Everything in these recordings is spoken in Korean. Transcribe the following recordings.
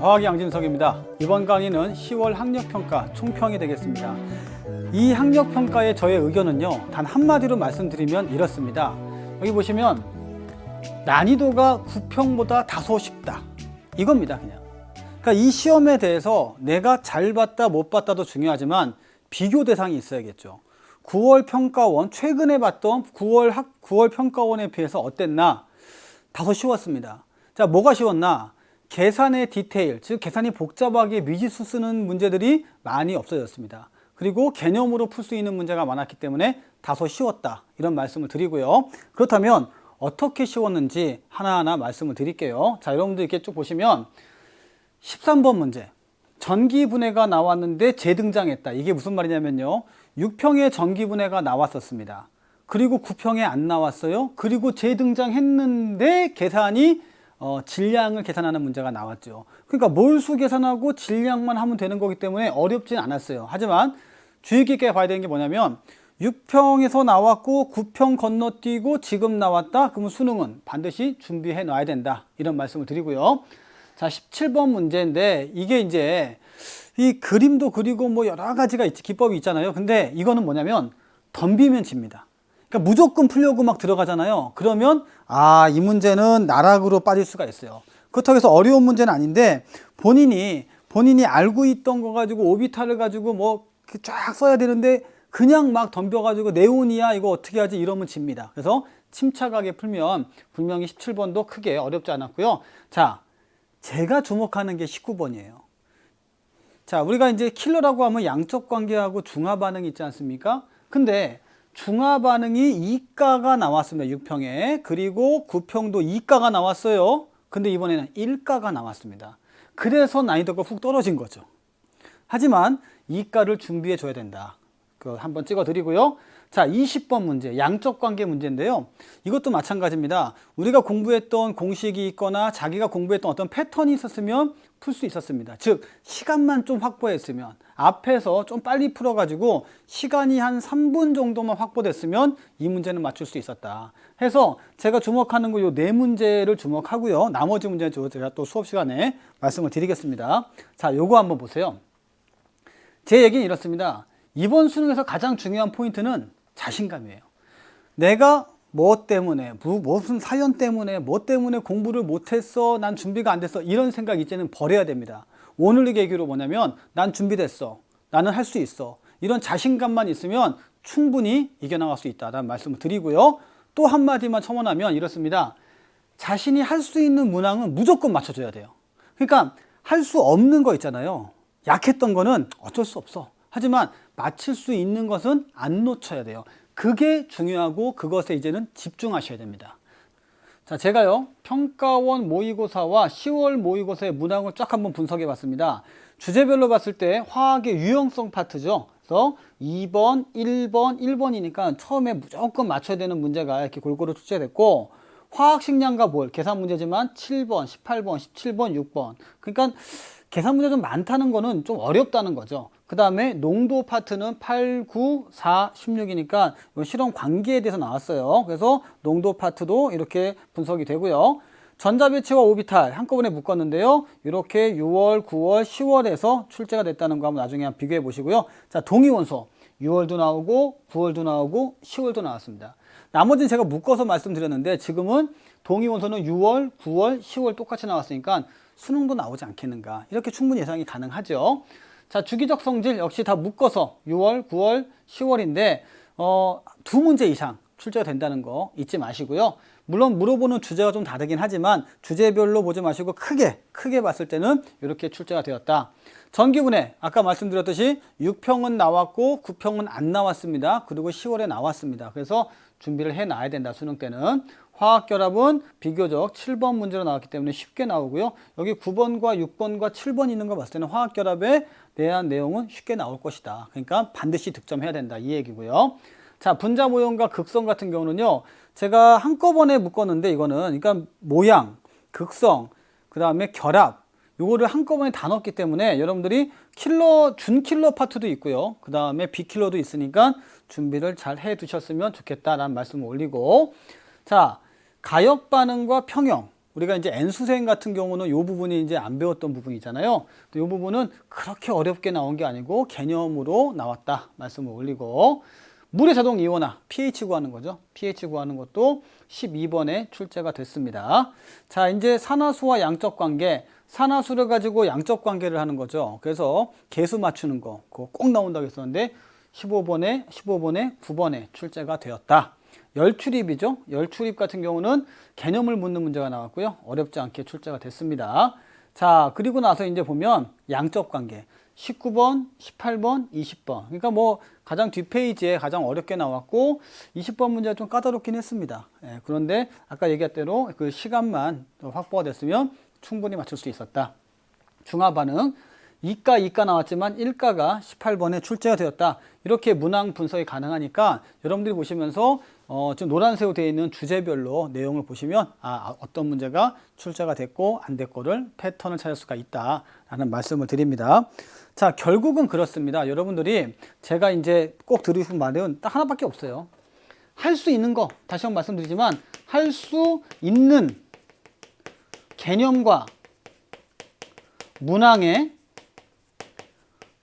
화학의 양진석입니다. 이번 강의는 10월 학력평가 총평이 되겠습니다. 이 학력평가의 저의 의견은요, 단 한마디로 말씀드리면 이렇습니다. 여기 보시면 난이도가 9평보다 다소 쉽다, 이겁니다. 그냥. 그러니까 이 시험에 대해서 내가 잘 봤다 못 봤다도 중요하지만 비교 대상이 있어야겠죠. 9월 평가원, 최근에 봤던 9월 평가원에 비해서 어땠나? 다소 쉬웠습니다. 자, 뭐가 쉬웠나? 계산의 디테일, 즉 계산이 복잡하게 미지수 쓰는 문제들이 많이 없어졌습니다. 그리고 개념으로 풀 수 있는 문제가 많았기 때문에 다소 쉬웠다, 이런 말씀을 드리고요. 그렇다면 어떻게 쉬웠는지 하나하나 말씀을 드릴게요. 자, 여러분들 이렇게 쭉 보시면 13번 문제, 전기분해가 나왔는데 재등장했다. 이게 무슨 말이냐면요, 6평에 전기분해가 나왔었습니다. 그리고 9평에 안 나왔어요. 그리고 재등장했는데 계산이 질량을 계산하는 문제가 나왔죠. 그러니까 몰수 계산하고 질량만 하면 되는 거기 때문에 어렵진 않았어요. 하지만 주의 깊게 봐야 되는 게 뭐냐면 6평에서 나왔고 9평 건너뛰고 지금 나왔다. 그러면 수능은 반드시 준비해 놔야 된다, 이런 말씀을 드리고요. 자, 17번 문제인데 이게 이제 이 그림도 그리고 뭐 여러 가지가 기법이 있잖아요. 근데 이거는 뭐냐면 덤비면 집니다. 그러니까 무조건 풀려고 막 들어가잖아요. 그러면 이 문제는 나락으로 빠질 수가 있어요. 그렇다고 해서 어려운 문제는 아닌데 본인이 알고 있던 거 가지고 오비탈을 가지고 뭐 쫙 써야 되는데 그냥 막 덤벼가지고 네온이야 이거 어떻게 하지 이러면 집니다. 그래서 침착하게 풀면 분명히 17번도 크게 어렵지 않았고요. 자, 제가 주목하는 게 19번이에요. 자, 우리가 이제 킬러라고 하면 양적 관계하고 중화 반응이 있지 않습니까? 근데 중화 반응이 이가가 나왔습니다. 6평에. 그리고 9평도 이가가 나왔어요. 근데 이번에는 1가가 나왔습니다. 그래서 난이도가 훅 떨어진 거죠. 하지만 이가를 준비해 줘야 된다. 그거 한번 찍어 드리고요. 자, 20번 문제, 양적 관계 문제인데요. 이것도 마찬가지입니다. 우리가 공부했던 공식이 있거나 자기가 공부했던 어떤 패턴이 있었으면 풀 수 있었습니다. 즉, 시간만 좀 확보했으면, 앞에서 좀 빨리 풀어가지고 시간이 한 3분 정도만 확보됐으면 이 문제는 맞출 수 있었다 해서 제가 주목하는 거 요 네 문제를 주목하고요. 나머지 문제는 제가 또 수업 시간에 말씀을 드리겠습니다. 자, 요거 한번 보세요. 제 얘기는 이렇습니다. 이번 수능에서 가장 중요한 포인트는 자신감이에요. 내가 뭐 때문에, 무슨 사연 때문에, 뭐 때문에 공부를 못했어, 난 준비가 안 됐어, 이런 생각 이제는 버려야 됩니다. 오늘의 계기로 뭐냐면 난 준비됐어, 나는 할 수 있어, 이런 자신감만 있으면 충분히 이겨나갈 수 있다는 말씀을 드리고요. 또 한마디만 첨언하면 이렇습니다. 자신이 할 수 있는 문항은 무조건 맞춰줘야 돼요. 그러니까 할 수 없는 거 있잖아요. 약했던 거는 어쩔 수 없어. 하지만 맞힐 수 있는 것은 안 놓쳐야 돼요. 그게 중요하고 그것에 이제는 집중하셔야 됩니다. 자, 제가요, 평가원 모의고사와 10월 모의고사의 문항을 쫙 한번 분석해 봤습니다. 주제별로 봤을 때 화학의 유형성 파트죠. 그래서 2번, 1번, 1번이니까 처음에 무조건 맞춰야 되는 문제가 이렇게 골고루 출제됐고, 화학 식량과 몰, 계산 문제지만 7번, 18번, 17번, 6번. 그러니까 계산 문제 좀 많다는 거는 좀 어렵다는 거죠. 그 다음에 농도 파트는 8, 9, 4, 16이니까 실험 관계에 대해서 나왔어요. 그래서 농도 파트도 이렇게 분석이 되고요. 전자배치와 오비탈 한꺼번에 묶었는데요. 이렇게 6월, 9월, 10월에서 출제가 됐다는 거 한번 나중에 한번 비교해 보시고요. 자, 동위원소 6월도 나오고 9월도 나오고 10월도 나왔습니다. 나머지는 제가 묶어서 말씀드렸는데 지금은 동위원소는 6월, 9월, 10월 똑같이 나왔으니까 수능도 나오지 않겠는가, 이렇게 충분히 예상이 가능하죠. 자, 주기적 성질 역시 다 묶어서 6월, 9월, 10월인데 두 문제 이상 출제가 된다는 거 잊지 마시고요. 물론 물어보는 주제가 좀 다르긴 하지만 주제별로 보지 마시고 크게 봤을 때는 이렇게 출제가 되었다. 전기분해 아까 말씀드렸듯이 6평은 나왔고 9평은 안 나왔습니다. 그리고 10월에 나왔습니다. 그래서 준비를 해 놔야 된다. 수능 때는 화학결합은 비교적 7번 문제로 나왔기 때문에 쉽게 나오고요. 여기 9번과 6번과 7번 있는 거 봤을 때는 화학결합에 대한 내용은 쉽게 나올 것이다. 그러니까 반드시 득점해야 된다, 이 얘기고요. 자, 분자 모형과 극성 같은 경우는요, 제가 한꺼번에 묶었는데 이거는 그러니까 모양, 극성, 그 다음에 결합, 요거를 한꺼번에 다 넣었기 때문에 여러분들이 준킬러 파트도 있고요. 그 다음에 비킬러도 있으니까 준비를 잘 해 두셨으면 좋겠다라는 말씀을 올리고, 자, 가역 반응과 평형, 우리가 이제 N수생 같은 경우는 이 부분이 이제 안 배웠던 부분이잖아요. 이 부분은 그렇게 어렵게 나온 게 아니고 개념으로 나왔다 말씀을 올리고, 물의 자동 이온화 pH 구하는 거죠. pH 구하는 것도 12번에 출제가 됐습니다. 자, 이제 산화수와 양적 관계, 산화수를 가지고 양적 관계를 하는 거죠. 그래서 계수 맞추는 거 그거 꼭 나온다고 했었는데 15번에 9번에 출제가 되었다. 열출입이죠. 열출입 같은 경우는 개념을 묻는 문제가 나왔고요. 어렵지 않게 출제가 됐습니다. 자, 그리고 나서 이제 보면 양적 관계 19번, 18번, 20번. 그러니까 뭐 가장 뒷페이지에 가장 어렵게 나왔고 20번 문제가 좀 까다롭긴 했습니다. 예, 그런데 아까 얘기한 대로 그 시간만 확보가 됐으면 충분히 맞출 수 있었다. 중화 반응 이가 나왔지만 1가가 18번에 출제가 되었다. 이렇게 문항 분석이 가능하니까 여러분들이 보시면서 지금 노란색으로 되어 있는 주제별로 내용을 보시면 어떤 문제가 출제가 됐고 안 됐고를 패턴을 찾을 수가 있다라는 말씀을 드립니다. 자, 결국은 그렇습니다. 여러분들이 제가 이제 꼭 들으신 말은 딱 하나밖에 없어요. 할 수 있는 거, 다시 한번 말씀드리지만 할 수 있는 개념과 문항에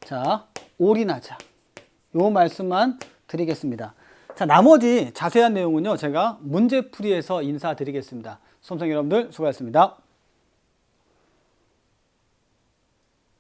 자, 올인하자. 요 말씀만 드리겠습니다. 자, 나머지 자세한 내용은요, 제가 문제풀이에서 인사드리겠습니다. 수험생 여러분들 수고하셨습니다.